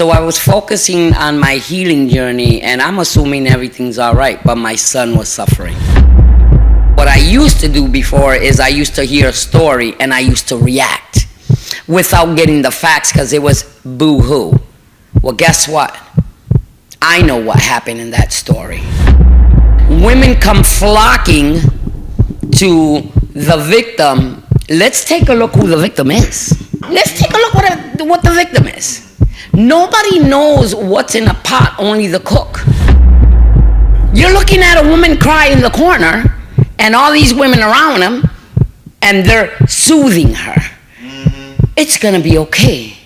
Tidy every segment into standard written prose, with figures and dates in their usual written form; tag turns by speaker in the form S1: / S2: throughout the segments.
S1: So I was focusing on my healing journey, and I'm assuming everything's all right, but my son was suffering. What I used to do before is I used to hear a story and I used to react without getting the facts because it was boo-hoo. Well, guess what? I know what happened in that story. Women come flocking to the victim. Let's take a look who the victim is. Let's take a look what the victim is. Nobody knows what's in a pot, only the cook. You're looking at a woman cry in the corner, and all these women around him, and they're soothing her. Mm-hmm. It's gonna be okay.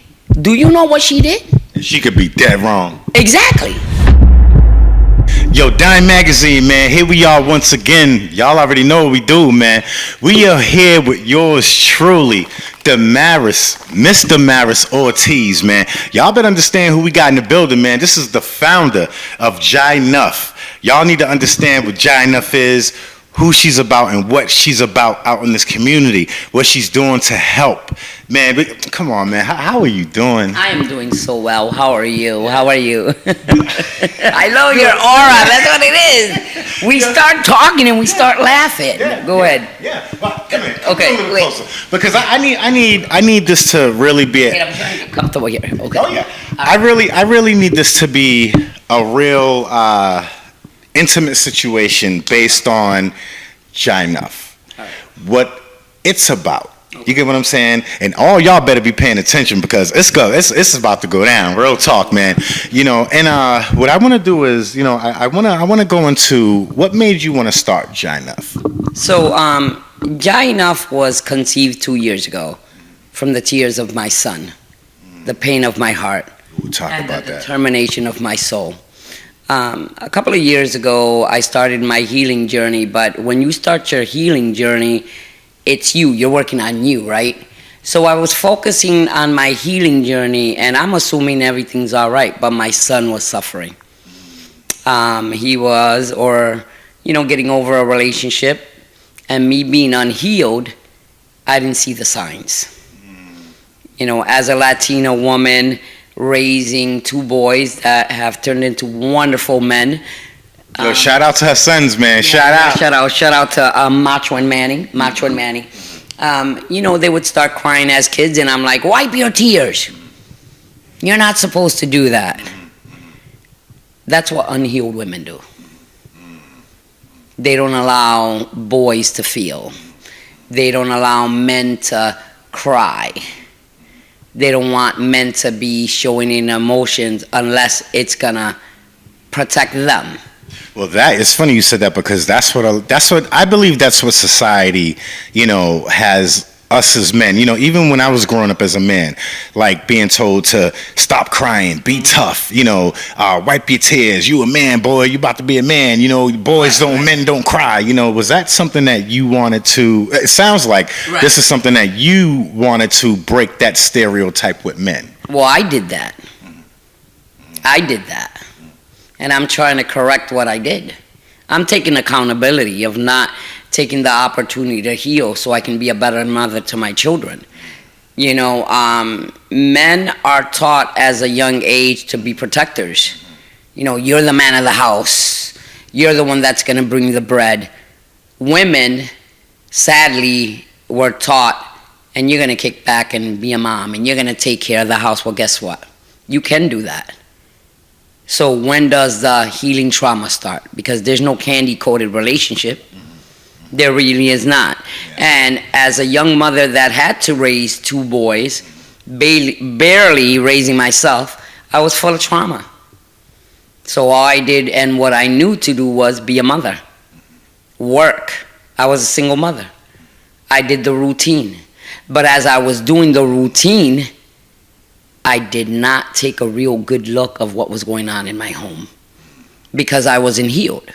S1: Do you know what she did?
S2: She could be dead wrong.
S1: Exactly.
S2: Yo, Dyme Magazine, man, here we are once again. Y'all already know what we do, man. We are here with yours truly, Damaris, Miss Sarai Ortiz, man. Y'all better understand who we got in the building, man. This is the founder of Dyme. Y'all need to understand what Dyme is, who she's about, and what she's about out in this community, what she's doing to help. Man, come on, man. How are you doing?
S1: I am doing so well. How are you? How are you? I love your aura. That's what it is. We start talking and we start laughing. Go ahead.
S2: Yeah. Well, come here.
S1: Okay.
S2: Come a little closer. Because I need this to really be.
S1: I'm trying to get comfortable here. Okay.
S2: Oh yeah. I really need this to be a real intimate situation based on Dyme. Right. What it's about. You get what I'm saying? And all y'all better be paying attention because it's about to go down. Real talk, man. You know, and what I want to do is, you know, I want to go into what made you want to start Dyme.
S1: So, Dyme was conceived 2 years ago from the tears of my son, the pain of my heart,
S2: we'll talk
S1: and
S2: about
S1: the
S2: that.
S1: determination of my soul. A couple of years ago, I started my healing journey, but when you start your healing journey, it's you're working on you, right? So I was focusing on my healing journey, and I'm assuming everything's all right, but my son was suffering. He was, getting over a relationship, and me being unhealed, I didn't see the signs. You know, as a Latina woman, raising two boys that have turned into wonderful men.
S2: Yo, shout out to her sons, man.
S1: Yeah, shout out to Macho and Manny. They would start crying as kids, and I'm like, wipe your tears. You're not supposed to do that. That's what unhealed women do. They don't allow boys to feel. They don't allow men to cry. They don't want men to be showing in emotions unless it's gonna protect them.
S2: Well, it's funny you said that because that's what I believe. That's what society, has us as men. Even when I was growing up as a man, like being told to stop crying, be tough. Wipe your tears. You a man, boy. You about to be a man. Men don't cry. Was that something that you wanted to? It sounds like This is something that you wanted to break that stereotype with men.
S1: Well, I did that. And I'm trying to correct what I did. I'm taking accountability of not taking the opportunity to heal so I can be a better mother to my children. Men are taught as a young age to be protectors. You're the man of the house. You're the one that's going to bring the bread. Women, sadly, were taught, and you're going to kick back and be a mom, and you're going to take care of the house. Well, guess what? You can do that. So when does the healing trauma start? Because there's no candy-coated relationship. There really is not. And as a young mother that had to raise two boys, barely raising myself, I was full of trauma. So all I did and what I knew to do was be a mother. Work. I was a single mother. I did the routine. But as I was doing the routine, I did not take a real good look of what was going on in my home because I wasn't healed.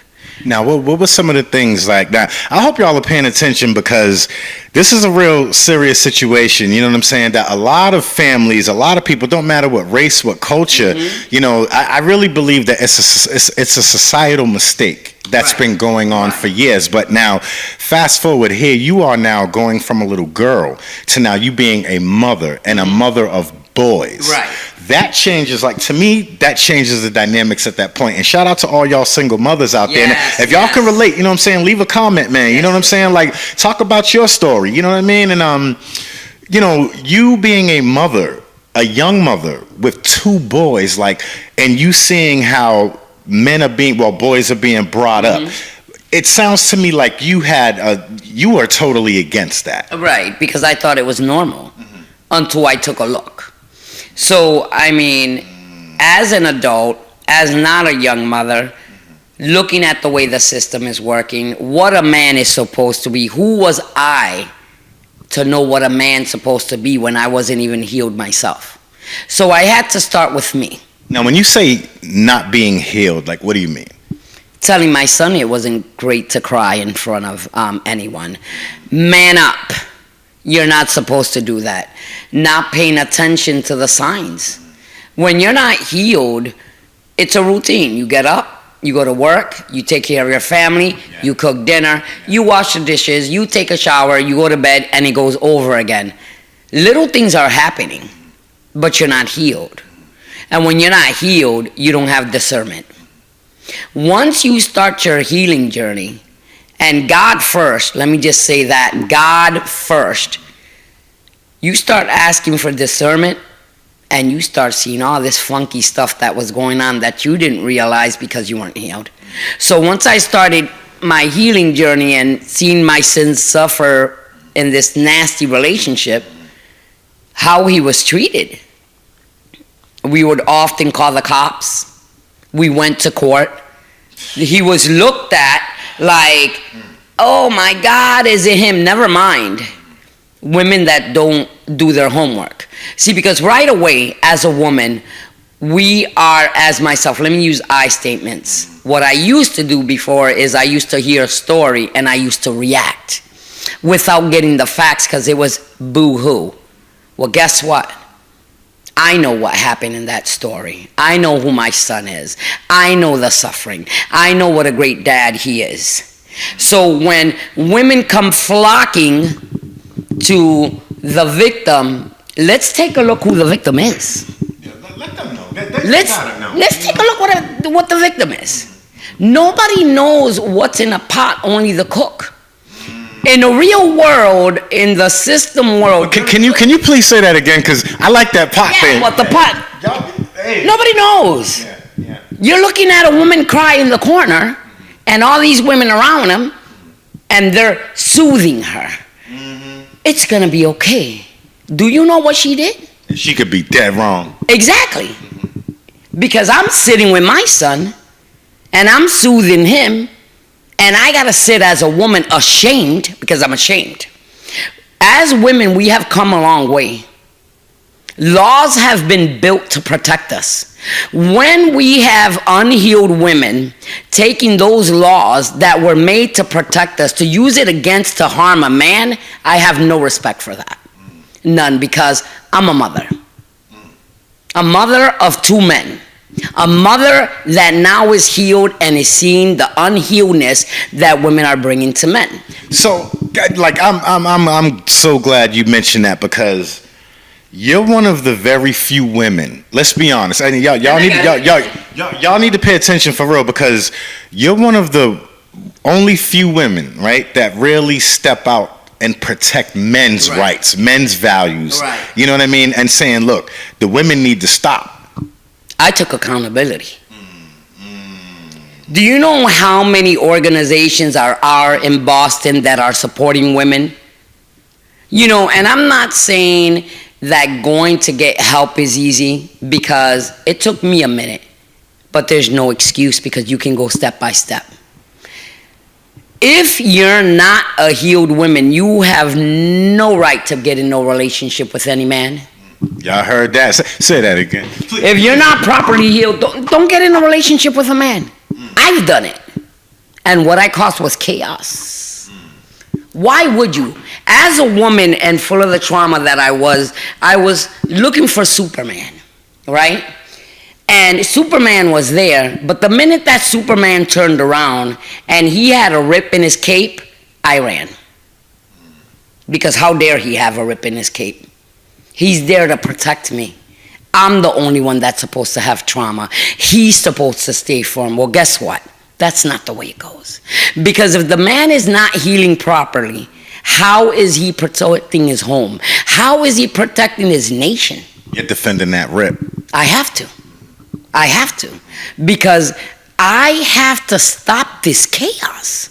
S2: Now, what were some of the things like that? I hope y'all are paying attention because this is a real serious situation. You know what I'm saying? That a lot of families, a lot of people, don't matter what race, what culture, I really believe that it's a societal mistake that's been going on for years. But now, fast forward here, you are now going from a little girl to now you being a mother and a mother of boys.
S1: Right.
S2: that changes, like, to me, that changes the dynamics at that point. And shout out to all y'all single mothers out there. And if y'all can relate, you know what I'm saying, leave a comment, man. You know what I'm saying? Like, talk about your story, you know what I mean? And, you know, you being a mother, a young mother with 2 boys, like, and you seeing how boys are being brought up. It sounds to me like you are totally against that.
S1: Right, because I thought it was normal until I took a look. So, I mean, as an adult, as not a young mother, looking at the way the system is working, what a man is supposed to be, who was I to know what a man's supposed to be when I wasn't even healed myself? So I had to start with me.
S2: Now, when you say not being healed, like, what do you mean?
S1: Telling my son it wasn't great to cry in front of anyone. Man up. You're not supposed to do that. Not paying attention to the signs. When you're not healed, it's a routine. You get up, you go to work, you take care of your family, you cook dinner, you wash the dishes, you take a shower, you go to bed, and it goes over again. Little things are happening, but you're not healed. And when you're not healed, you don't have discernment. Once you start your healing journey, and God first, let me just say that, God first, you start asking for discernment, and you start seeing all this funky stuff that was going on that you didn't realize because you weren't healed. So once I started my healing journey and seeing my sins suffer in this nasty relationship, how he was treated. We would often call the cops. We went to court. He was looked at like, oh my God, is it him? Never mind women that don't do their homework. See, because right away, as a woman, we are, as myself, let me use I statements. What I used to do before is I used to hear a story and I used to react without getting the facts because it was boo-hoo. Well, guess what? I know what happened in that story. I know who my son is. I know the suffering. I know what a great dad he is. So when women come flocking to the victim, let's take a look who the victim is.
S2: Yeah, let them know.
S1: Let's take a look what the victim is. Nobody knows what's in a pot, only the cook. In the real world, in the system world.
S2: Can you please say that again? Because I like that pot thing.
S1: Yeah, what the pot. Nobody knows.
S2: Yeah.
S1: You're looking at a woman cry in the corner, and all these women around him, and they're soothing her. It's going to be okay. Do you know what she did?
S2: She could be dead wrong.
S1: Exactly. Because I'm sitting with my son, and I'm soothing him, and I got to sit as a woman ashamed, because I'm ashamed. As women, we have come a long way. Laws have been built to protect us. When we have unhealed women taking those laws that were made to protect us, to use it against to harm a man, I have no respect for that. None, because I'm a mother. A mother of 2 men. A mother that now is healed and is seeing the unhealedness that women are bringing to men.
S2: So, like, I'm so glad you mentioned that, because you're one of the very few women. Let's be honest. I mean, y'all need to pay attention for real, because you're one of the only few women, right, that really step out and protect men's rights, men's values.
S1: Right.
S2: You know what I mean? And saying, look, the women need to stop.
S1: I took accountability. Do you know how many organizations are in Boston that are supporting women? You know, and I'm not saying that going to get help is easy, because it took me a minute, but there's no excuse, because you can go step by step. If you're not a healed woman, you have no right to get in no relationship with any man.
S2: Y'all heard that? Say that again.
S1: If you're not properly healed, don't get in a relationship with a man. I've done it. And what I caused was chaos. Why would you? As a woman and full of the trauma that I was looking for Superman, right? And Superman was there, but the minute that Superman turned around and he had a rip in his cape, I ran. Because how dare he have a rip in his cape? He's there to protect me. I'm the only one that's supposed to have trauma. He's supposed to stay firm. Well, guess what? That's not the way it goes. Because if the man is not healing properly, how is he protecting his home? How is he protecting his nation?
S2: You're defending that rip.
S1: I have to. Because I have to stop this chaos.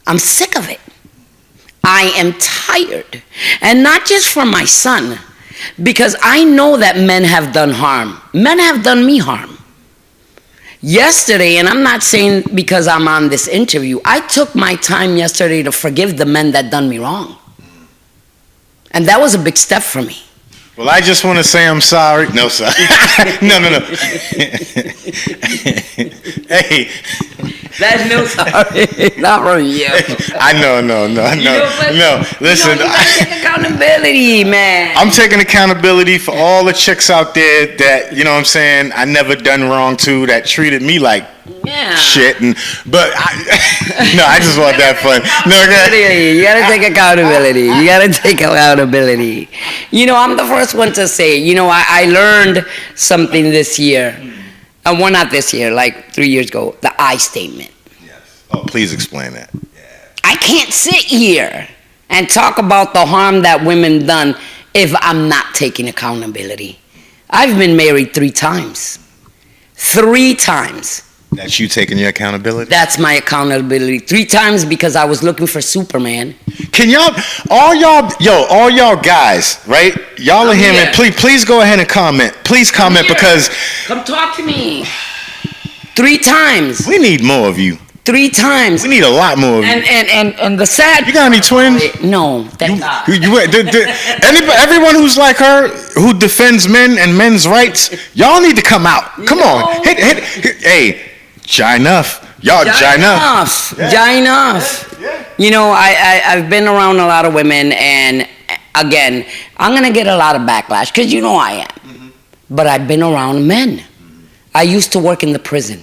S1: I'm sick of it. I am tired. And not just for my son, because I know that men have done harm. Men have done me harm. Yesterday, and I'm not saying because I'm on this interview, I took my time yesterday to forgive the men that done me wrong. And that was a big step for me.
S2: Well, I just want to say I'm sorry. No, sorry. No. Hey.
S1: That's no sorry. Not from you.
S2: I know. No. Listen.
S1: You gotta take accountability, man.
S2: I'm taking accountability for all the chicks out there that, you know what I'm saying, I never done wrong to, that treated me like shit. But I just want that fun.
S1: You gotta take accountability. You know, I'm the first one to say, you know, I learned something this year. Well, not this year, like 3 years ago, the I statement.
S2: Yes. Oh, please explain that. Yeah.
S1: I can't sit here and talk about the harm that women done if I'm not taking accountability. I've been married 3 times. 3 times.
S2: That's you taking your accountability?
S1: That's my accountability. 3 times because I was looking for Superman.
S2: Can all y'all guys, right? Y'all are here, man. Please go ahead and comment. Please comment because...
S1: Come talk to me. 3 times.
S2: We need more of you.
S1: 3 times.
S2: We need a lot more of you.
S1: And the sad...
S2: You got any twins?
S1: No. Thank God.
S2: Everyone who's like her, who defends men and men's rights, y'all need to come out. Come on. Hit. Hey. Jai enough. Y'all, Jai enough.
S1: Jai enough.
S2: Yeah.
S1: You know, I've been around a lot of women, and again, I'm going to get a lot of backlash, because you know I am. Mm-hmm. But I've been around men. Mm-hmm. I used to work in the prison.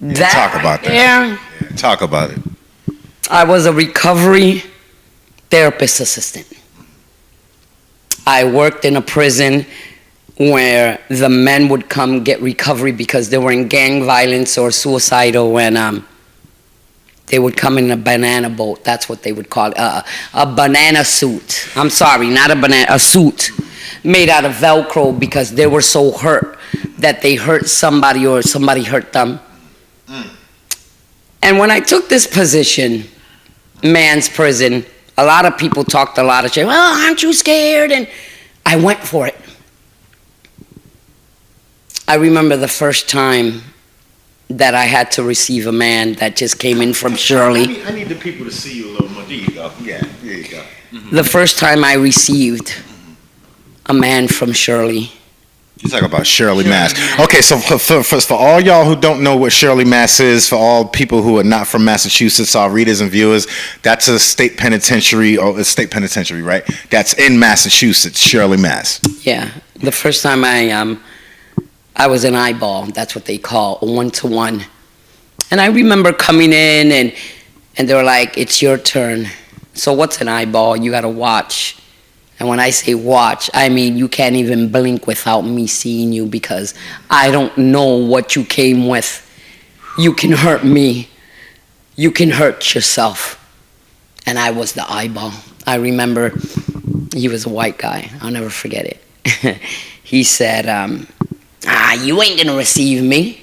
S2: Mm-hmm. Talk about that. Yeah, talk about it.
S1: I was a recovery therapist assistant. I worked in a prison where the men would come get recovery because they were in gang violence or suicidal, and they would come in a banana boat. That's what they would call it, a banana suit. I'm sorry, not a suit made out of Velcro, because they were so hurt that they hurt somebody or somebody hurt them. And when I took this position, man's prison, a lot of people talked a lot of shit. Well, aren't you scared? And I went for it. I remember the first time that I had to receive a man that just came in from Shirley.
S2: I need the people to see you a little more. There you go. Yeah, there you go. Mm-hmm.
S1: The first time I received a man from Shirley.
S2: You talk about Shirley Mass. Okay, so for all y'all who don't know what Shirley Mass is, for all people who are not from Massachusetts, our readers and viewers, that's a state penitentiary, right? That's in Massachusetts, Shirley Mass.
S1: Yeah, the first time I was an eyeball. That's what they call a 1-to-1. And I remember coming in and they were like, it's your turn. So what's an eyeball? You got to watch. And when I say watch, I mean you can't even blink without me seeing you, because I don't know what you came with. You can hurt me. You can hurt yourself. And I was the eyeball. I remember he was a white guy. I'll never forget it. He said, you ain't gonna receive me.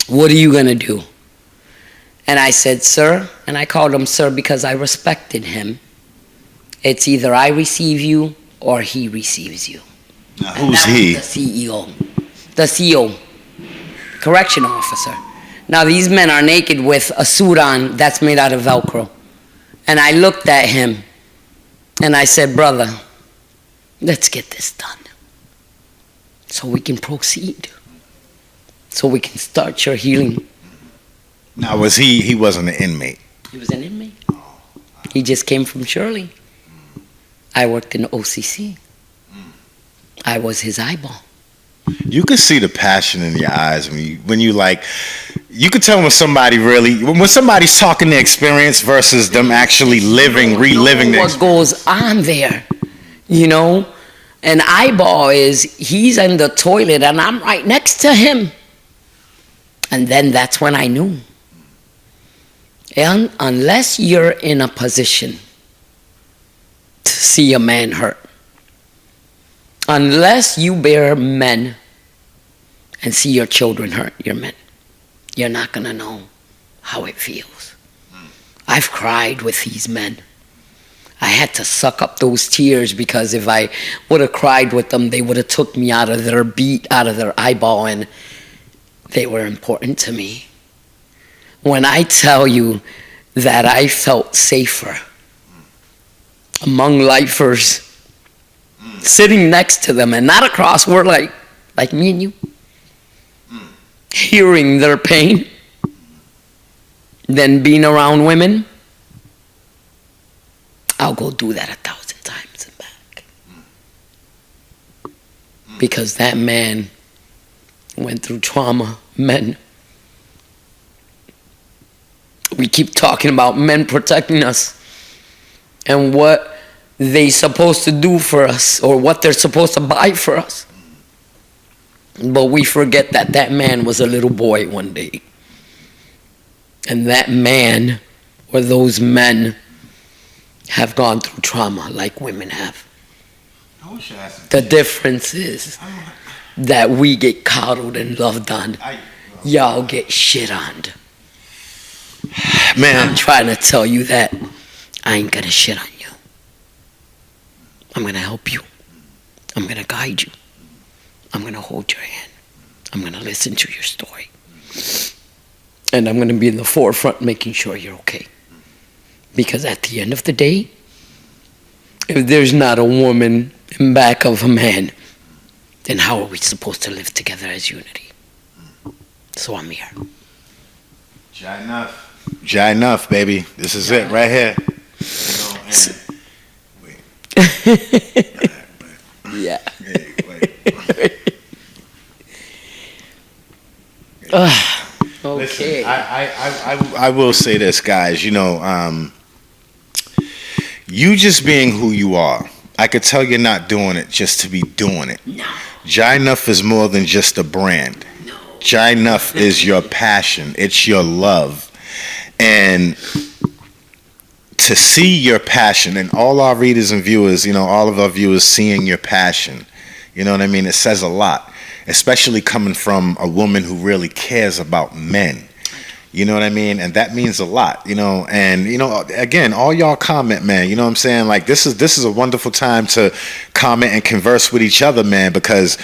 S1: What are you gonna do? And I said, sir, and I called him sir because I respected him. It's either I receive you or he receives you.
S2: Now, who's he?
S1: The CEO. The CEO. Correction officer. Now these men are naked with a suit on that's made out of Velcro. And I looked at him and I said, brother, let's get this done, so we can proceed, so we can start your healing.
S2: Now, was he wasn't an inmate?
S1: He was an inmate. He just came from Shirley. I worked in OCC. I was his eyeball.
S2: You could see the passion in your eyes when you like, you could tell when somebody's talking their experience versus them actually reliving their experience.
S1: What goes on there, you know? An eyeball is he's in the toilet and I'm right next to him. And then that's when I knew. And unless you're in a position to see a man hurt, unless you bear men and see your children hurt, your men, you're not going to know how it feels. I've cried with these men. I had to suck up those tears because if I would have cried with them, they would have took me out of their beat, out of their eyeball, and they were important to me. When I tell you that I felt safer among lifers, sitting next to them and not across, we're like me and you, hearing their pain, than being around women, I'll go do that 1,000 times and back. Because that man went through trauma. Men. We keep talking about men protecting us and what they supposed to do for us or what they're supposed to buy for us. But we forget that that man was a little boy one day. And that man or those men have gone through trauma like women have. The difference is that we get coddled and loved on. Y'all get shit on.
S2: Man,
S1: I'm trying to tell you that I ain't gonna shit on you. I'm gonna help you. I'm gonna guide you. I'm gonna hold your hand. I'm gonna listen to your story. And I'm gonna be in the forefront making sure you're okay. Because at the end of the day, if there's not a woman in back of a man, then how are we supposed to live together as unity? So I'm here.
S2: Jai enough. Jai enough, baby. This is it right here.
S1: Yeah. Okay.
S2: Listen, I will say this, guys. You just being who you are, I could tell you're not doing it just to be doing it.
S1: No.
S2: Jai Enough is more than just a brand.
S1: No.
S2: Jai Enough is your passion. It's your love. And to see your passion, and all our readers and viewers, all of our viewers seeing your passion, you know what I mean? It says a lot, especially coming from a woman who really cares about men. You know what I mean? And that means a lot, and again, all y'all comment, man, you know what I'm saying? Like this is a wonderful time to comment and converse with each other, man, because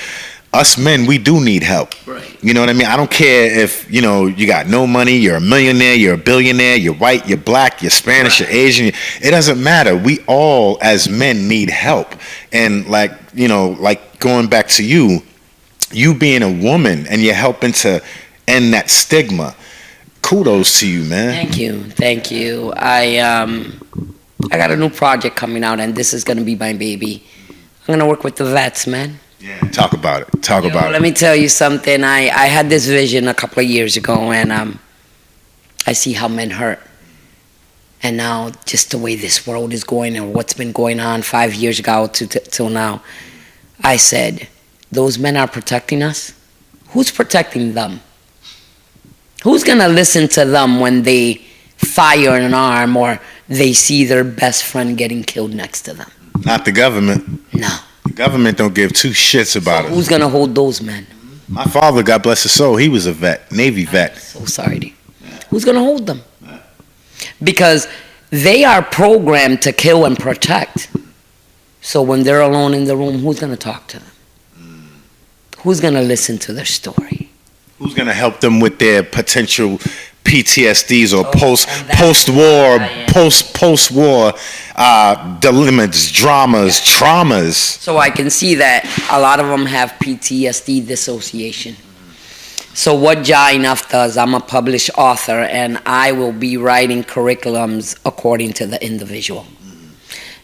S2: us men, we do need help.
S1: Right.
S2: You know what I mean? I don't care if, you got no money, you're a millionaire, you're a billionaire, you're white, you're black, you're Spanish, right. You're Asian. It doesn't matter. We all as men need help. And like going back to you being a woman and you're helping to end that stigma. Kudos to you, man.
S1: Thank you. I got a new project coming out, and this is gonna be my baby. I'm gonna work with the vets, man.
S2: Yeah. Talk about it. Talk about it.
S1: Let me tell you something. I had this vision a couple of years ago, and I see how men hurt. And now, just the way this world is going, and what's been going on 5 years ago till now, I said, those men are protecting us. Who's protecting them? Who's going to listen to them when they fire an arm or they see their best friend getting killed next to them?
S2: Not the government.
S1: No.
S2: The government don't give two shits about it.
S1: Who's going to hold those men?
S2: My father, God bless his soul, he was a vet, Navy vet.
S1: I'm so sorry. Yeah. Who's going to hold them? Yeah. Because they are programmed to kill and protect. So when they're alone in the room, who's going to talk to them? Who's going to listen to their story?
S2: Who's going to help them with their potential PTSDs or post-war dilemmas, dramas, traumas?
S1: So I can see that a lot of them have PTSD dissociation. So what Jai Enough does, I'm a published author, and I will be writing curriculums according to the individual.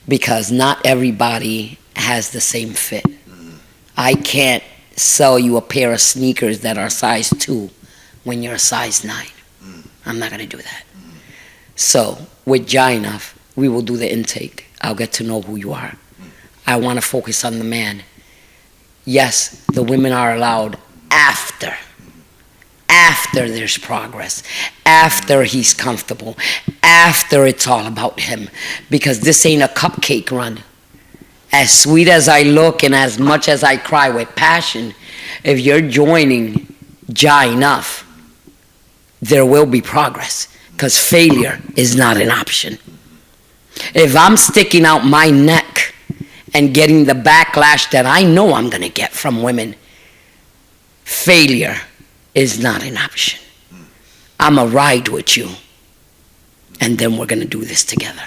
S1: Because not everybody has the same fit. I can't sell you a pair of sneakers that are size 2 when you're a size 9. I'm not going to do that. So with Jai Enough, we will do the intake. I'll get to know who you are. I want to focus on the man. Yes, the women are allowed after there's progress, after he's comfortable, after it's all about him, because this ain't a cupcake run. As sweet as I look and as much as I cry with passion, if you're joining Jah enough, there will be progress, because failure is not an option. If I'm sticking out my neck and getting the backlash that I know I'm going to get from women, failure is not an option. I'm going to ride with you, and then we're going to do this together.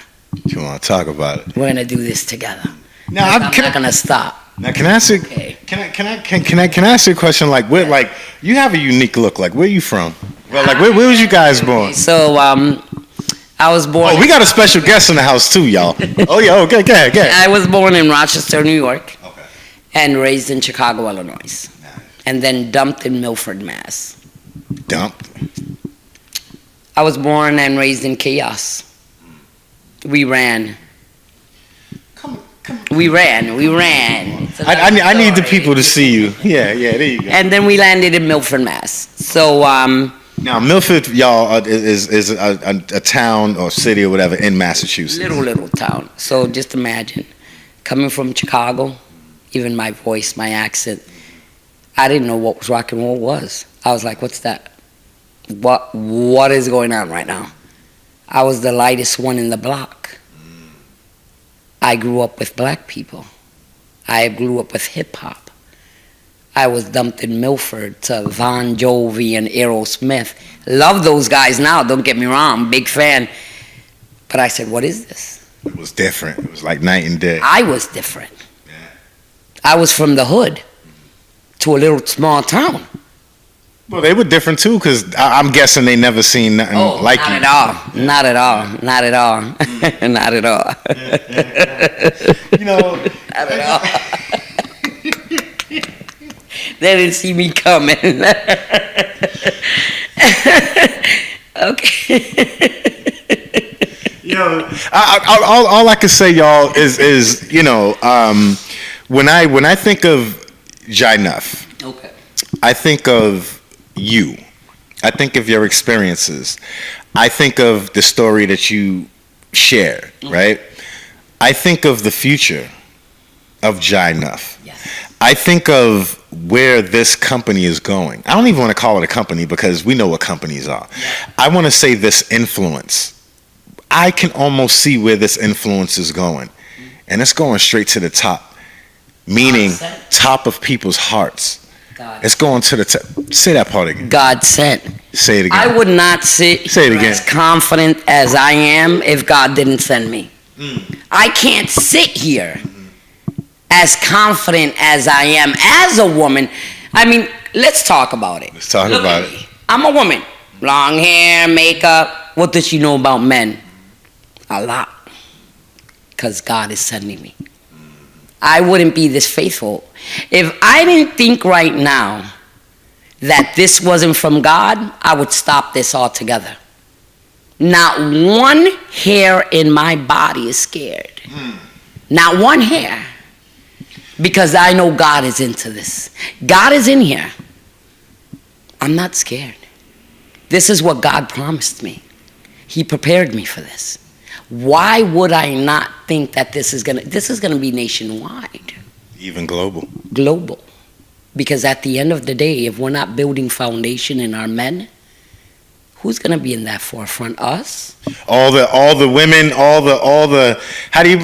S2: You want to talk about it?
S1: We're going to do this together.
S2: Now,
S1: I'm not going to stop.
S2: Now, can I ask you?
S1: Okay.
S2: Can I ask you a question? Like, where, like, you have a unique look. Like, where you from? Well, like, where was you guys born?
S1: So, I was born.
S2: Oh, we got a special guest in the house too, y'all. Oh yeah, okay, go ahead.
S1: I was born in Rochester, New York,
S2: Okay.
S1: and raised in Chicago, Illinois, and then dumped in Milford, Mass.
S2: Dumped.
S1: I was born and raised in chaos. We ran. We ran.
S2: I need the people to see you. Yeah, there you go.
S1: And then we landed in Milford, Mass. So,
S2: now Milford, y'all, is a town or city or whatever in Massachusetts.
S1: little town. So just imagine, coming from Chicago, even my voice, my accent, I didn't know what rock and roll was. I was like, what's that? What is going on right now? I was the lightest one in the block. I grew up with black people. I grew up with hip-hop. I was dumped in Milford to Bon Jovi and Aerosmith. Love those guys now, don't get me wrong, big fan. But I said, what is this?
S2: It was different. It was like night and day.
S1: I was different. I was from the hood to a little small town.
S2: Well, they were different too, because I'm guessing they never seen nothing like
S1: not
S2: you.
S1: at all. Not at all. Not at all. Not at all.
S2: You know,
S1: Not at all. They didn't see me coming. Okay.
S2: You know, all I can say, y'all, is you know, when I think of Jainuf,
S1: Okay.
S2: I think of you. I think of your experiences. I think of the story that you share, right? I think of the future of Jainuf.
S1: Yes.
S2: I think of where this company is going. I don't even want to call it a company because we know what companies are. I want to say this influence. I can almost see where this influence is going. And it's going straight to the top, meaning top of people's hearts.
S1: God.
S2: It's going to the top. Say that part again.
S1: God sent.
S2: Say it again.
S1: I would not sit
S2: Say it
S1: here
S2: again.
S1: as confident as I am if God didn't send me. I can't sit here as confident as I am as a woman. I mean, let's talk about it.
S2: Let's talk
S1: Look
S2: about
S1: at
S2: it.
S1: me. I'm a woman. Long hair, makeup. What does she know about men? A lot. Because God is sending me. I wouldn't be this faithful. If I didn't think right now that this wasn't from God, I would stop this altogether. Not one hair in my body is scared. Not one hair. Because I know God is into this. God is in here. I'm not scared. This is what God promised me. He prepared me for this. Why would I not think that this is gonna be nationwide?
S2: Even global.
S1: Global. Because at the end of the day, if we're not building foundation in our men, who's gonna be in that forefront? Us?
S2: All the women, all the how do you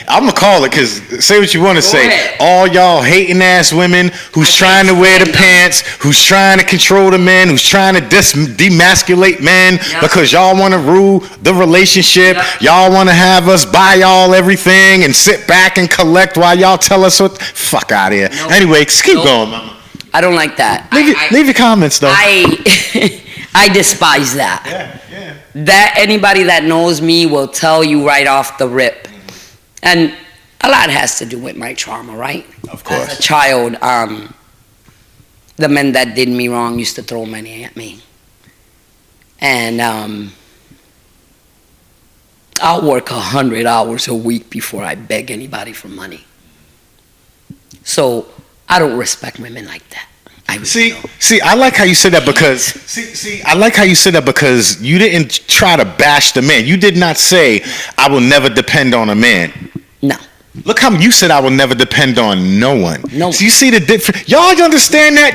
S2: I'm gonna call it, because say what you want to say.
S1: ahead.
S2: All y'all hating ass women who's trying to wear the pants, who's trying to control the men, who's trying to demasculate men because y'all want to rule the relationship. Y'all want to have us buy y'all everything and sit back and collect while y'all tell us what. Fuck out of here. Anyway, just keep going, mama.
S1: I don't like that.
S2: Leave your comments though.
S1: I despise that.
S2: Yeah.
S1: That anybody that knows me will tell you right off the rip. And a lot has to do with my trauma, right?
S2: Of course.
S1: As a child, the men that did me wrong used to throw money at me. And I'll work 100 hours a week before I beg anybody for money. So I don't respect women like that. I really don't.
S2: See, I like how you said that because I like how you said that because you didn't try to bash the man. You did not say I will never depend on a man.
S1: No.
S2: Look how you said I will never depend on no one.
S1: No.
S2: So you see the difference. Y'all understand that?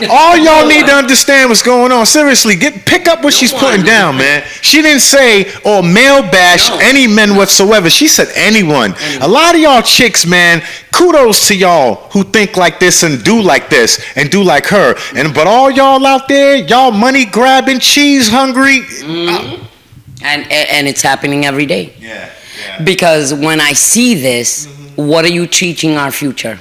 S2: All y'all need to understand what's going on. Seriously, pick up what she's putting down, man. She didn't say or male bash any men whatsoever. She said anyone. A lot of y'all chicks, man, kudos to y'all who think like this and do like this and do like her. But all y'all out there, y'all money grabbing, cheese hungry.
S1: And it's happening every day.
S2: Yeah.
S1: Because when I see this, what are you teaching our future?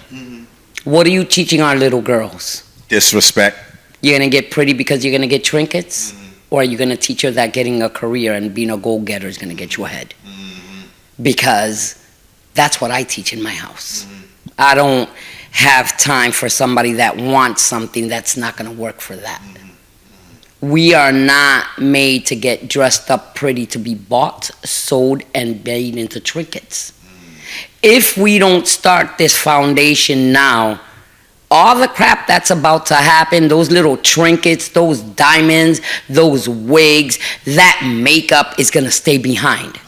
S1: What are you teaching our little girls?
S2: Disrespect.
S1: You're going to get pretty because you're going to get trinkets? Or are you going to teach her that getting a career and being a go-getter is going to get you ahead? Because that's what I teach in my house. I don't have time for somebody that wants something that's not going to work for that. We are not made to get dressed up pretty to be bought, sold, and made into trinkets. If we don't start this foundation now, all the crap that's about to happen, those little trinkets, those diamonds, those wigs, that makeup is going to stay behind.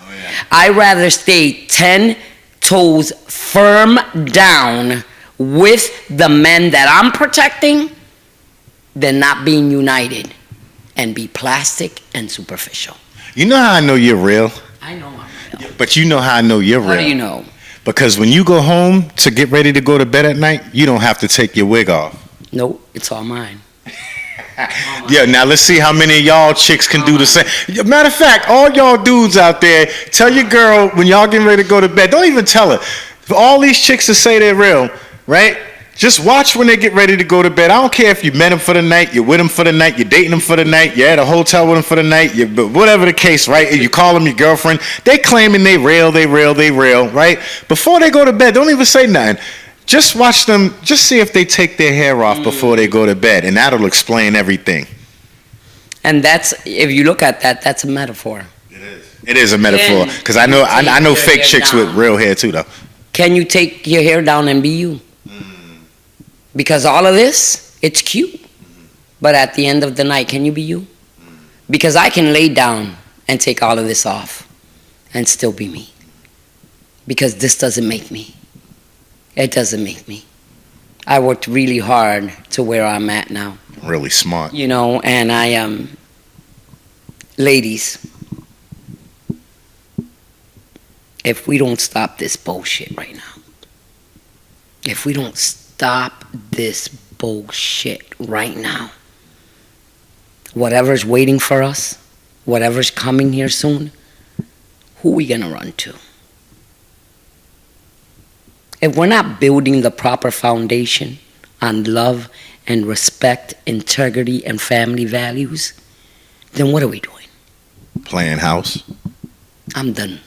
S1: I'd rather stay 10 toes firm down with the men that I'm protecting than not being united and be plastic and superficial.
S2: You know how I know you're real?
S1: I know I'm real.
S2: But you know how I know you're real?
S1: How do you know?
S2: Because when you go home to get ready to go to bed at night, you don't have to take your wig off.
S1: Nope, it's all mine.
S2: Yeah, now let's see how many of y'all chicks can do the same. Matter of fact, all y'all dudes out there, tell your girl when y'all getting ready to go to bed, don't even tell her. For all these chicks that say they're real, right? Just watch when they get ready to go to bed. I don't care if you met them for the night, you're with them for the night, you're dating them for the night, you're at a hotel with them for the night, whatever the case, right? You call them your girlfriend. They claiming they real, right? Before they go to bed, don't even say nothing. Just watch them, just see if they take their hair off before they go to bed, and that'll explain everything.
S1: And that's, if you look at that, that's a metaphor.
S2: It is a metaphor, because I know fake chicks with real hair too, though.
S1: Can you take your hair down and be you? Because all of this, it's cute. But at the end of the night, can you be you? Because I can lay down and take all of this off and still be me. Because this doesn't make me. It doesn't make me. I worked really hard to where I'm at now.
S2: Really smart.
S1: You know, and I am, ladies, if we don't stop this bullshit right now, if we don't stop this bullshit right now, whatever's waiting for us, whatever's coming here soon, who are we gonna run to? If we're not building the proper foundation on love and respect, integrity, and family values, then what are we doing?
S2: Playing house.
S1: I'm done.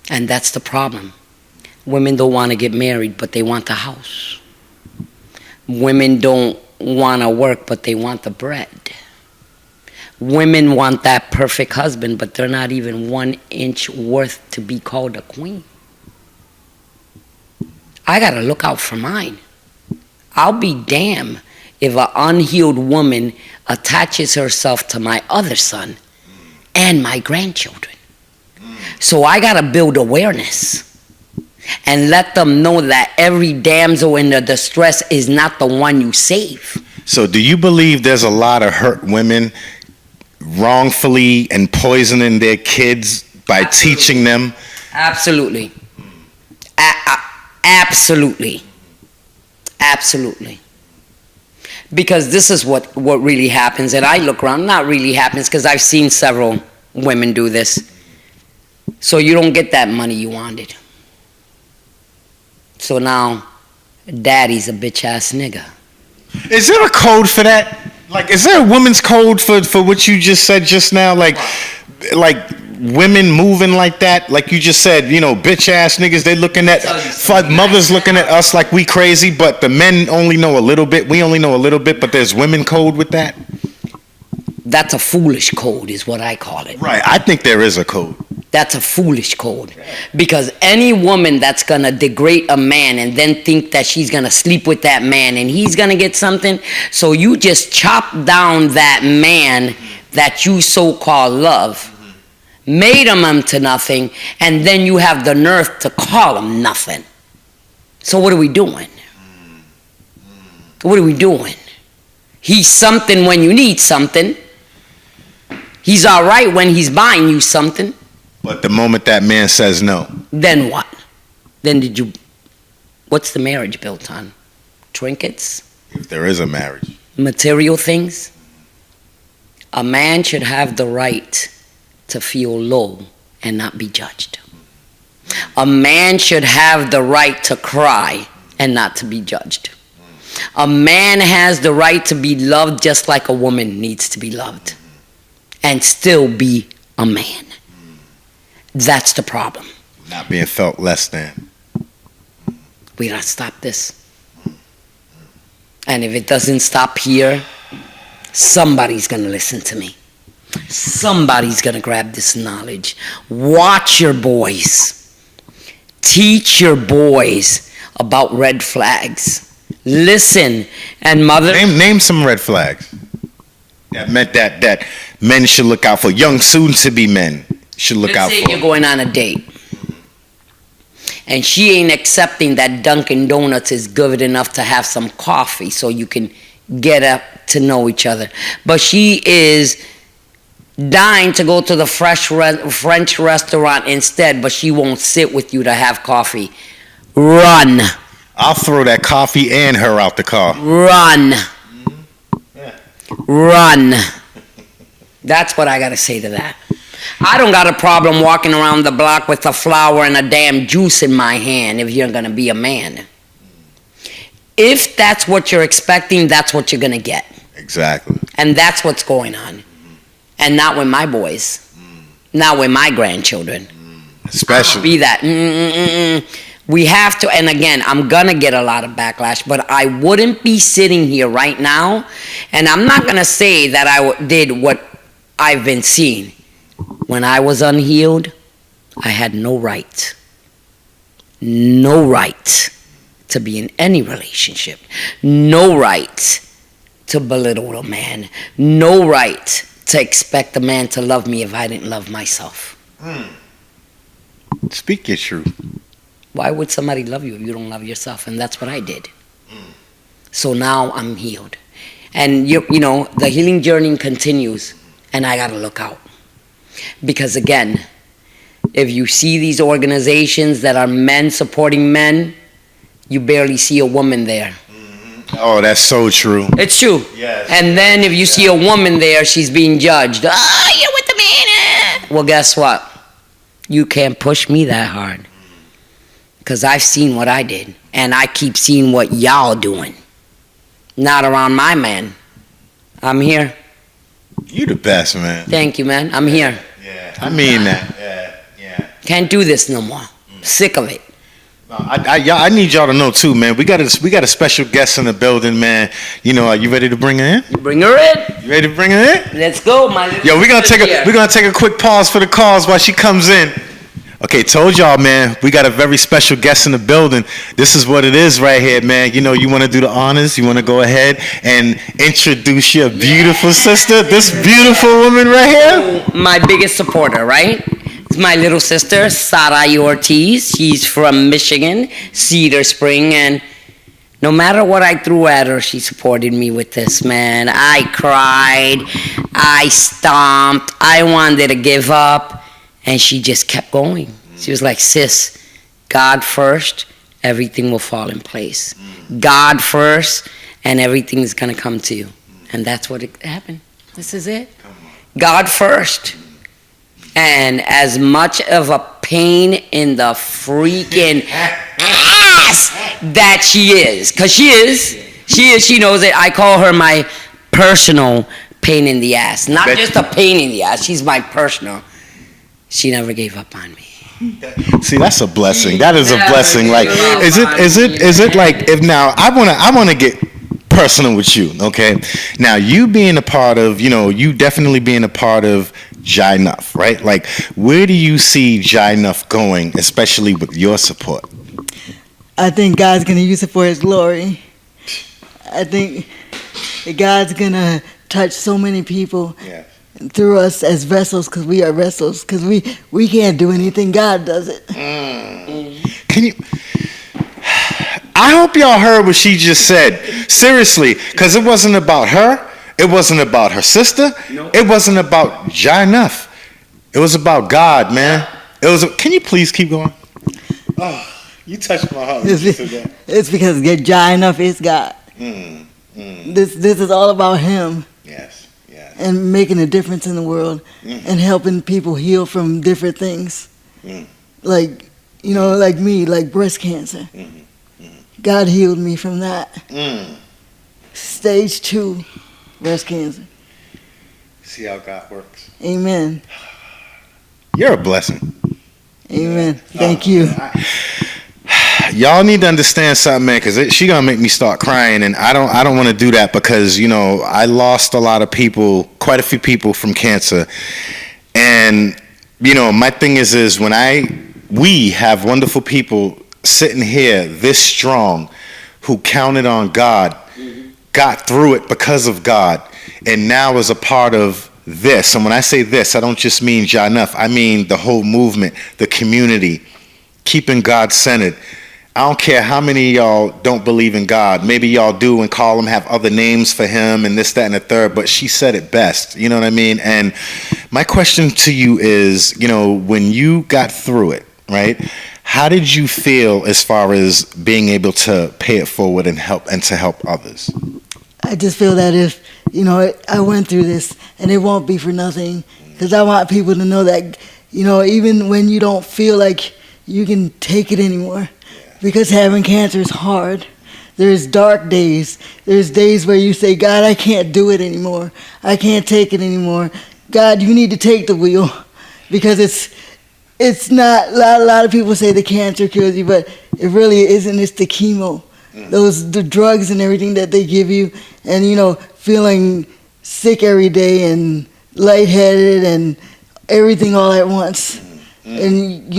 S1: And that's the problem. Women don't want to get married, but they want the house. Women don't want to work, but they want the bread. Women want that perfect husband, but they're not even 1 inch worth to be called a queen. I got to look out for mine. I'll be damned if an unhealed woman attaches herself to my other son and my grandchildren. So I got to build awareness and let them know that every damsel in the distress is not the one you save.
S2: So do you believe there's a lot of hurt women wrongfully and poisoning their kids by teaching them?
S1: Absolutely. Absolutely. Absolutely. Because this is what really happens. And I look around, not really happens, because I've seen several women do this. So you don't get that money you wanted. So now, daddy's a bitch-ass nigga.
S2: Is there a code for that? Like, is there a woman's code for what you just said just now? Like women moving like that? Like you just said, you know, bitch-ass niggas, they looking at, mothers looking at us like we crazy, but the men only know a little bit. We only know a little bit, but there's women code with that?
S1: That's a foolish code is what I call it.
S2: Right, I think there is a code.
S1: That's a foolish code. Because any woman that's going to degrade a man and then think that she's going to sleep with that man and he's going to get something, so you just chop down that man that you so-called love, made him into nothing, and then you have the nerve to call him nothing. So what are we doing? What are we doing? He's something when you need something. He's all right when he's buying you something.
S2: But the moment that man says no,
S1: then what? Then what's the marriage built on? Trinkets?
S2: If there is a marriage.
S1: Material things? A man should have the right to feel low and not be judged. A man should have the right to cry and not to be judged. A man has the right to be loved just like a woman needs to be loved and still be a man. That's the problem.
S2: Not being felt less than.
S1: We gotta stop this. And if it doesn't stop here, somebody's gonna listen to me. Somebody's gonna grab this knowledge. Watch your boys. Teach your boys about red flags. Listen, and mother.
S2: Name some red flags. That meant that men should look out for. Young soon-to-be men should look out for.
S1: Let's say you're going on a date, and she ain't accepting that Dunkin' Donuts is good enough to have some coffee so you can get up to know each other. But she is dying to go to the French restaurant instead, but she won't sit with you to have coffee. Run.
S2: I'll throw that coffee and her out the car.
S1: Run. Run. That's what I got to say to that. I don't got a problem walking around the block with a flower and a damn juice in my hand if you're going to be a man. If that's what you're expecting, that's what you're going to get.
S2: Exactly.
S1: And that's what's going on. And not with my boys. Not with my grandchildren.
S2: Especially.
S1: Be that. We have to, and again, I'm going to get a lot of backlash, but I wouldn't be sitting here right now, and I'm not going to say that I did what I've been seeing. When I was unhealed, I had no right to be in any relationship, no right to belittle a man, no right to expect a man to love me if I didn't love myself.
S2: Speak your truth.
S1: Why would somebody love you if you don't love yourself? And that's what I did. So now I'm healed. And you know, the healing journey continues, and I got to look out. Because again, if you see these organizations that are men supporting men, you barely see a woman there.
S2: Oh, that's so true.
S1: It's true.
S2: Yes.
S1: And then if you see a woman there, she's being judged. Oh, you're with the man. Well, guess what? You can't push me that hard. Because I've seen what I did. And I keep seeing what y'all doing. Not around my man. I'm here.
S2: You the best, man.
S1: Thank you, man. I'm here.
S2: Yeah, I mean that. Yeah.
S1: Can't do this no more. Sick of it.
S2: I need y'all to know too, man. We got a special guest in the building, man. You know, are you ready to bring her in?
S1: You bring her in.
S2: You ready to bring her in?
S1: Let's go, my little
S2: Yo, we're gonna take a quick pause for the calls while she comes in. Okay, told y'all, man, we got a very special guest in the building. This is what it is right here, man. You know, you want to do the honors. You want to go ahead and introduce your beautiful sister, this beautiful woman right here.
S1: My biggest supporter, right? It's my little sister, Sarai Ortiz. She's from Michigan, Cedar Spring, and no matter what I threw at her, she supported me with this, man. I cried, I stomped, I wanted to give up. And she just kept going. She was like, sis, God first, everything will fall in place. God first, and everything's going to come to you. And that's what happened. This is it. God first. And as much of a pain in the freaking ass that she is, because she knows it. I call her my personal pain in the ass. Not just a pain in the ass, she's my personal. She never gave up on me.
S2: See, that's a blessing. That is a blessing. Like, is it like, if now I wanna get personal with you, okay? Now, you being a part of, you know, you definitely being a part of Enough, right? Like, where do you see Enough going, especially with your support?
S3: I think God's going to use it for His glory. I think God's going to touch so many people through us as vessels, because we are vessels, because we can't do anything. God does it.
S2: Can you... I hope y'all heard what she just said. Seriously, because it wasn't about her. It wasn't about her sister. Nope. It wasn't about Enough. It was about God, man. It was. Can you please keep going? Oh, you touched my heart.
S3: It's because Enough is God. This is all about Him.
S2: Yes.
S3: And making a difference in the world and helping people heal from different things. Like, like me, like breast cancer. God healed me from that. Stage 2 breast cancer.
S2: See how God works.
S3: Amen.
S2: You're a blessing.
S3: Amen. Thank you.
S2: Y'all need to understand something, man, because she gonna make me start crying, and I don't want to do that because I lost a lot of people, quite a few people from cancer, and my thing is when we have wonderful people sitting here this strong, who counted on God, got through it because of God, and now is a part of this. And when I say this, I don't just mean Enough. I mean the whole movement, the community, keeping God centered. I don't care how many of y'all don't believe in God. Maybe y'all do and call him, have other names for him and this, that, and the third, but she said it best. You know what I mean? And my question to you is, when you got through it, right? How did you feel as far as being able to pay it forward and to help others?
S3: I just feel that if, I went through this and it won't be for nothing, because I want people to know that, even when you don't feel like you can take it anymore, because having cancer is hard. There's dark days. There's days where you say, God, I can't do it anymore. I can't take it anymore. God, you need to take the wheel, because it's not, a lot of people say the cancer kills you, but it really isn't. It's the chemo, the drugs and everything that they give you, and, feeling sick every day and lightheaded and everything all at once. And,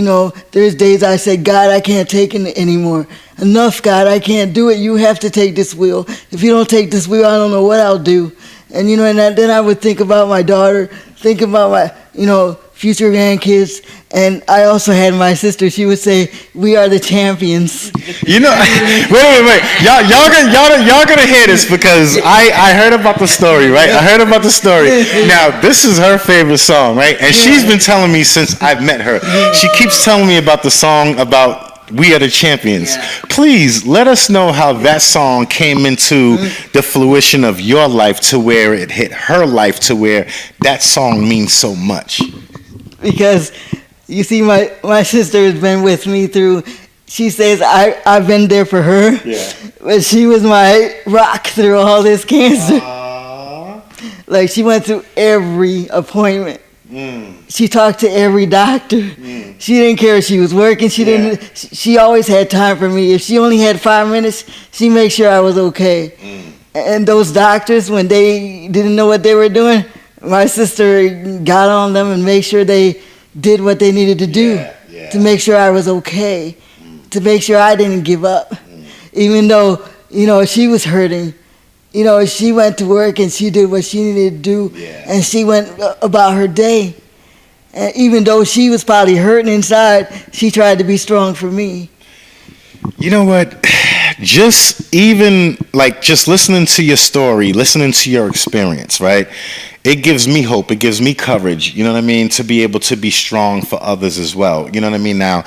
S3: there's days I say, God, I can't take it anymore. Enough, God, I can't do it. You have to take this wheel. If you don't take this wheel, I don't know what I'll do. And, then I would think about my daughter, think about my, future grandkids. And I also had my sister. She would say, we are the champions.
S2: Wait. Y'all gonna hear this, because I heard about the story, right? I heard about the story. Now, this is her favorite song, right? And she's been telling me since I've met her. She keeps telling me about the song about We Are the Champions. Please let us know how that song came into the fruition of your life, to where it hit her life, to where that song means so much.
S3: Because you see, my sister has been with me through, she says I've been there for her, but she was my rock through all this cancer. Like, she went through every appointment. She talked to every doctor. She didn't care if she was working. She always had time for me. If she only had 5 minutes, she made sure I was okay. And those doctors, when they didn't know what they were doing, my sister got on them and made sure they did what they needed to do to make sure I was okay, to make sure I didn't give up. Even though, she was hurting, she went to work and she did what she needed to do, and she went about her day. And even though she was probably hurting inside, she tried to be strong for me.
S2: You know what? Just listening to your story, listening to your experience, right? It gives me hope. It gives me courage, you know what I mean, to be able to be strong for others as well. You know what I mean? Now,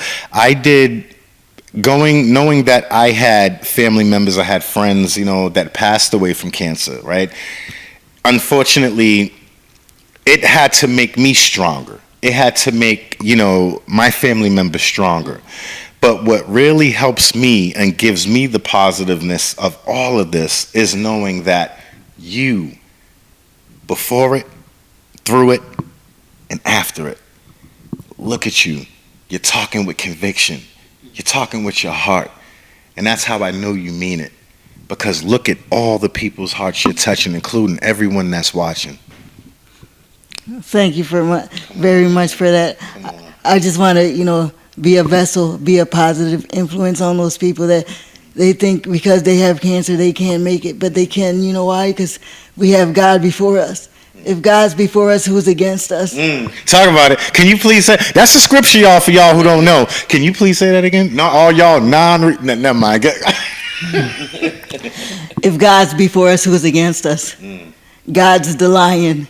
S2: knowing that I had family members, I had friends, that passed away from cancer, right? Unfortunately, it had to make me stronger. It had to make, my family members stronger. But what really helps me and gives me the positiveness of all of this is knowing that you, before it, through it, and after it, look at you. You're talking with conviction. You're talking with your heart. And that's how I know you mean it. Because look at all the people's hearts you're touching, including everyone that's watching.
S3: Thank you very much for that. I just want to, be a vessel, be a positive influence on those people that they think because they have cancer they can't make it, but they can. You know why? Because we have God before us. If God's before us, who's against us?
S2: Talk about it. Can you please say that's the scripture, y'all? For y'all who don't know, can you please say that again? Not all y'all never mind.
S3: If God's before us, who's against us? God's the lion.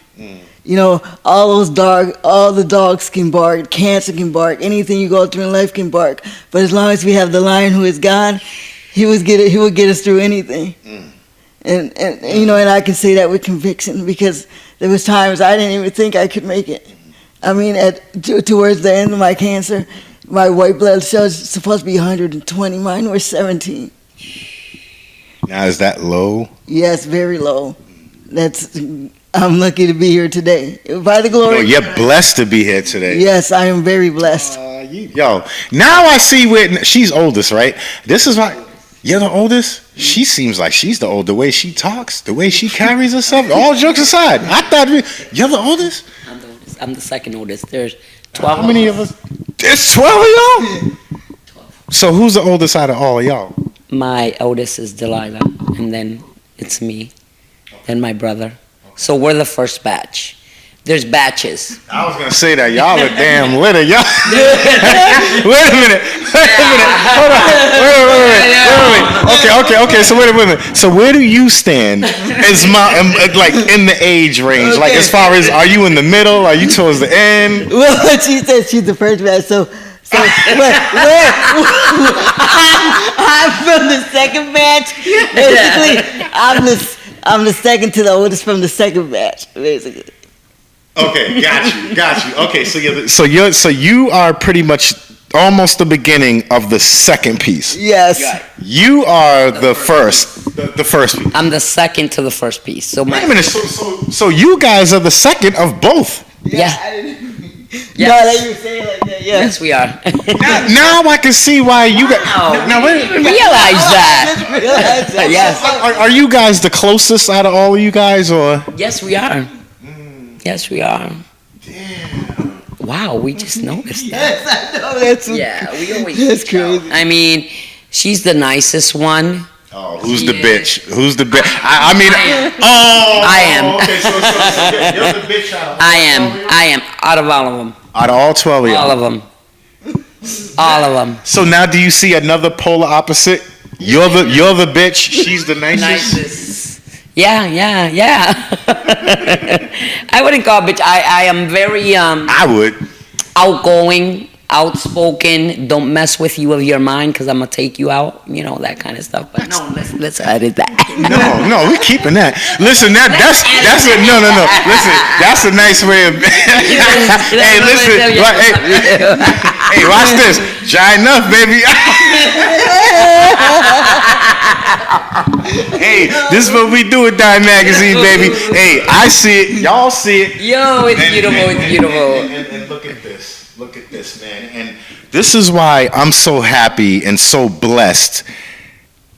S3: All the dogs can bark, cancer can bark, anything you go through in life can bark. But as long as we have the lion who is God, he will get us through anything. And I can say that with conviction because there was times I didn't even think I could make it. I mean, towards the end of my cancer, my white blood cells were supposed to be 120. Mine were 17.
S2: Now, is that low?
S3: Yes, very low. I'm lucky to be here today. By the glory.
S2: You're blessed to be here today.
S3: Yes, I am very blessed.
S2: Now I see where she's oldest, right? This is why you're the oldest. She seems like she's the oldest. The way she talks, the way she carries herself. All jokes aside, I thought you're the oldest.
S1: I'm the oldest. I'm the second oldest. There's 12.
S2: How many of us? There's 12 of y'all. 12. So who's the oldest out of all of y'all?
S1: My oldest is Delilah, and then it's me, then my brother. So we're the first batch. There's batches.
S2: I was gonna say that y'all are damn litter, y'all. Wait a minute. Hold on. Wait. Okay. So wait a minute. So where do you stand as like in the age range? Like as far as, are you in the middle? Are you towards the end?
S3: Well, she said she's the first batch. So I'm from the second batch. Basically, I'm the second to the oldest from the second batch, basically.
S2: Okay, got you. Okay, so you are pretty much almost the beginning of the second piece.
S3: Yes.
S2: You are the first piece.
S1: I'm the second to the first piece. So
S2: wait a minute. So you guys are the second of both.
S1: Yeah.
S3: Yes. No, that you say it like that.
S1: Yes, we are.
S2: now I can see why you guys. Now wait.
S1: Realize that. Yes.
S2: Are you guys the closest out of all of you guys, or?
S1: Yes, we are. Yes, we are.
S2: Damn.
S1: Wow, we just noticed that.
S3: Yes, I know.
S1: We always.
S3: That's crazy.
S1: I mean, she's the nicest one.
S2: Oh, who's the bitch? Who's the bitch? I mean,
S1: I am.
S2: Okay, so you're the bitch out of
S1: I am. Out of all of them.
S2: Out of all 12 of y'all.
S1: All of them. All of them.
S2: So now, do you see another polar opposite? You're the bitch. She's the nicest.
S1: Yeah. I wouldn't call bitch. I am very
S2: I would.
S1: Outgoing, outspoken. Don't mess with you of your mind because I'm gonna take you out. That kind of stuff. But no, let's edit that.
S2: No, we're keeping that. Listen, that's a no. Listen, that's a nice way of. Hey, listen. Hey, watch this. Dry enough, baby. Hey, this is what we do with Dyme Magazine, baby. Hey, I see it. Y'all see it.
S1: Yo, it's beautiful. It's beautiful.
S2: And look at this. Look at this, man. And this is why I'm so happy and so blessed,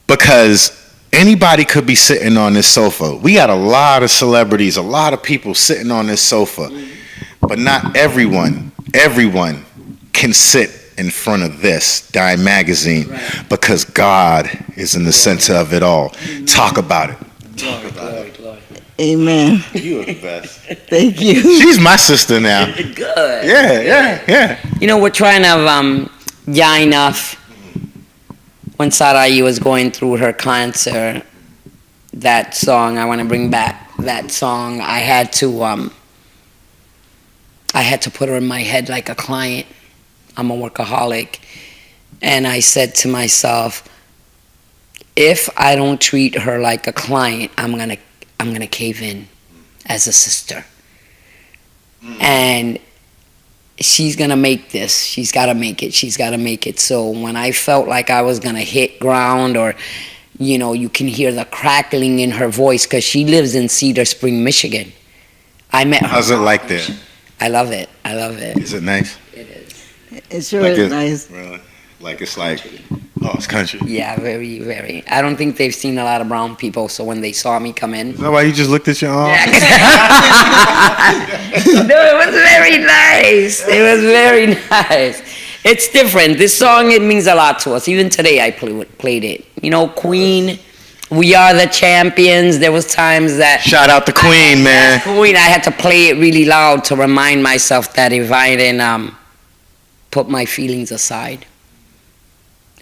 S2: because anybody could be sitting on this sofa. We got a lot of celebrities, a lot of people sitting on this sofa, but not everyone can sit in front of this Dyme Magazine, because God is in the center of it all. Talk about it.
S1: Glory.
S3: Amen.
S2: You are the best.
S3: Thank you.
S2: She's my sister now.
S1: Good.
S2: Yeah.
S1: We're trying to yeah, enough. When Sarai was going through her cancer, that song, I want to bring back that song. I had to put her in my head like a client. I'm a workaholic. And I said to myself, if I don't treat her like a client, I'm gonna cave in as a sister. And she's gonna make this. She's gotta make it. So when I felt like I was gonna hit ground, or you can hear the crackling in her voice, because she lives in Cedar Spring, Michigan. I met her.
S2: How's it like there?
S1: I love it.
S2: Is it nice?
S1: It is.
S3: It sure is nice.
S2: Really? It's country.
S1: Yeah, very, very. I don't think they've seen a lot of brown people, so when they saw me come in.
S2: Is that why you just looked at your arm?
S1: Yeah. it was very nice. It was very nice. It's different. This song, it means a lot to us. Even today, I played it. You know, Queen, We Are the Champions. There was times that...
S2: Shout out to Queen, man.
S1: Queen, I had to play it really loud to remind myself that if I didn't put my feelings aside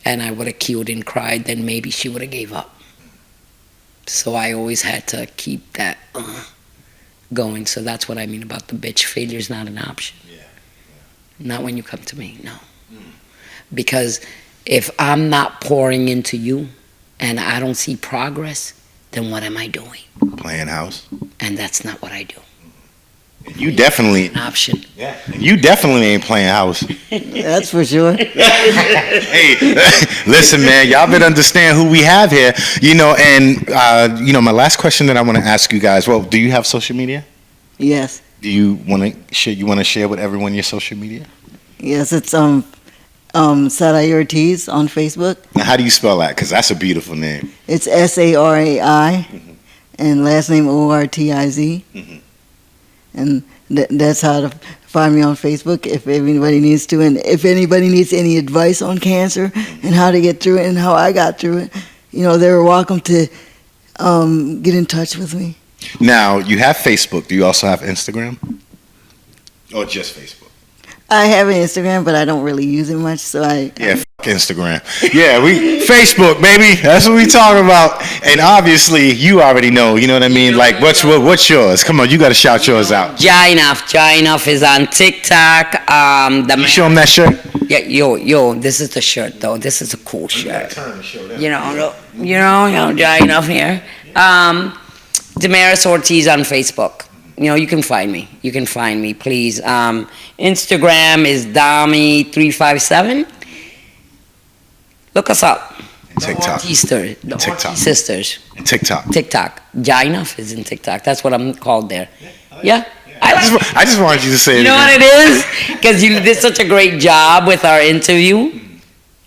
S1: and I would have killed and cried, then maybe she would have gave up. So I always had to keep that going. So that's what I mean about the bitch. Failure's not an option. Not when you come to me, no. Because if I'm not pouring into you and I don't see progress, then what am I doing?
S2: Playing house.
S1: And that's not what I do.
S2: You definitely
S1: an option.
S2: Yeah. You definitely ain't playing house.
S3: That's for sure.
S2: Hey, listen, man, y'all better understand who we have here. You know, and my last question that I want to ask you guys. Well, do you have social media?
S3: Yes.
S2: Do you want to share? You want to share with everyone your social media?
S3: Yes, it's Sarai Ortiz on Facebook.
S2: Now, how do you spell that? Because that's a beautiful name.
S3: It's Sarai, and last name Ortiz, and that's how to find me on Facebook if anybody needs to, and if anybody needs any advice on cancer and how to get through it and how I got through it, they're welcome to get in touch with me.
S2: Now, you have Facebook. Do you also have Instagram? Or just Facebook?
S3: I have an Instagram, but I don't really use it much, so
S2: fuck Instagram. Yeah, Facebook, baby. That's what we talk about. And obviously, you already know. You know what I mean? Like, what's yours? Come on, you got to shout yours out.
S1: Jainoff is on TikTok.
S2: You show them that shirt.
S1: Yeah, yo, this is the shirt though. This is a cool shirt. Jainoff here. Damaris Ortiz on Facebook. You can find me. You can find me, please. Instagram is Dyme357. Look us up.
S2: TikTok.
S1: The Ortiz sisters.
S2: TikTok.
S1: Jainoff is in TikTok. That's what I'm called there. Yeah.
S2: I just wanted you to say it.
S1: You know what it is? Because you did such a great job with our interview.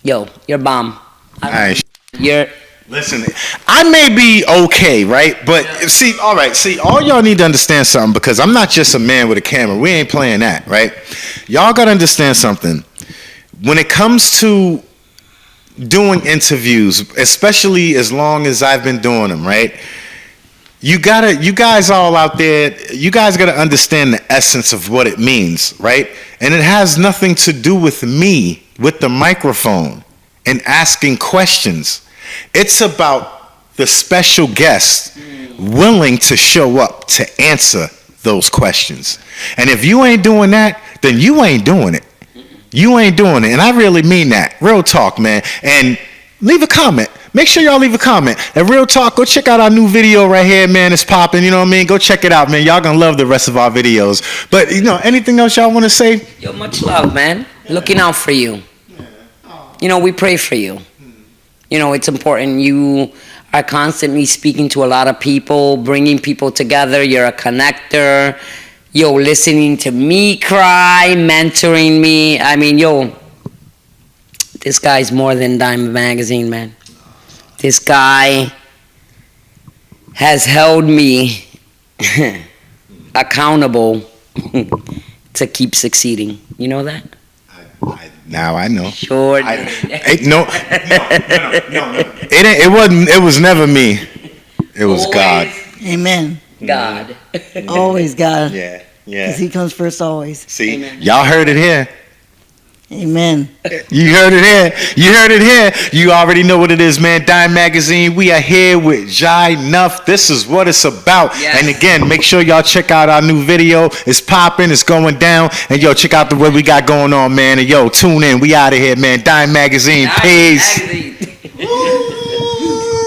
S1: Yo, you're bomb.
S2: Listen, I may be okay, right? But see, all y'all need to understand something, because I'm not just a man with a camera. We ain't playing that, right? Y'all gotta understand something. When it comes to doing interviews, especially as long as I've been doing them, right? You guys all out there, you guys gotta understand the essence of what it means, right? And it has nothing to do with me with the microphone and asking questions. It's about the special guest willing to show up to answer those questions. And if you ain't doing that, then you ain't doing it. You ain't doing it. And I really mean that. Real talk, man. And leave a comment. Make sure y'all leave a comment. And real talk, go check out our new video right here, man. It's popping, you know what I mean? Go check it out, man. Y'all gonna love the rest of our videos. But, anything else y'all want to say?
S1: Yo, much love, man. Looking out for you. We pray for you. It's important. You are constantly speaking to a lot of people, bringing people together. You're a connector. Listening to me cry, mentoring me. I mean, this guy's more than Dyme magazine, man. This guy has held me accountable to keep succeeding. You know that?
S2: Now I know.
S1: Sure.
S2: No. It was never me. It was
S1: always
S2: God.
S3: Amen.
S1: God.
S3: Always God.
S2: Yeah.
S3: Because He comes first always.
S2: See,
S1: Amen.
S2: Y'all heard it here.
S3: Amen.
S2: You heard it here. You already know what it is, man. Dyme Magazine. We are here with Jainoff. This is what it's about.
S1: Yes.
S2: And again, make sure y'all check out our new video. It's popping. It's going down. And check out what we got going on, man. And tune in. We out of here, man. Dyme Magazine. Peace.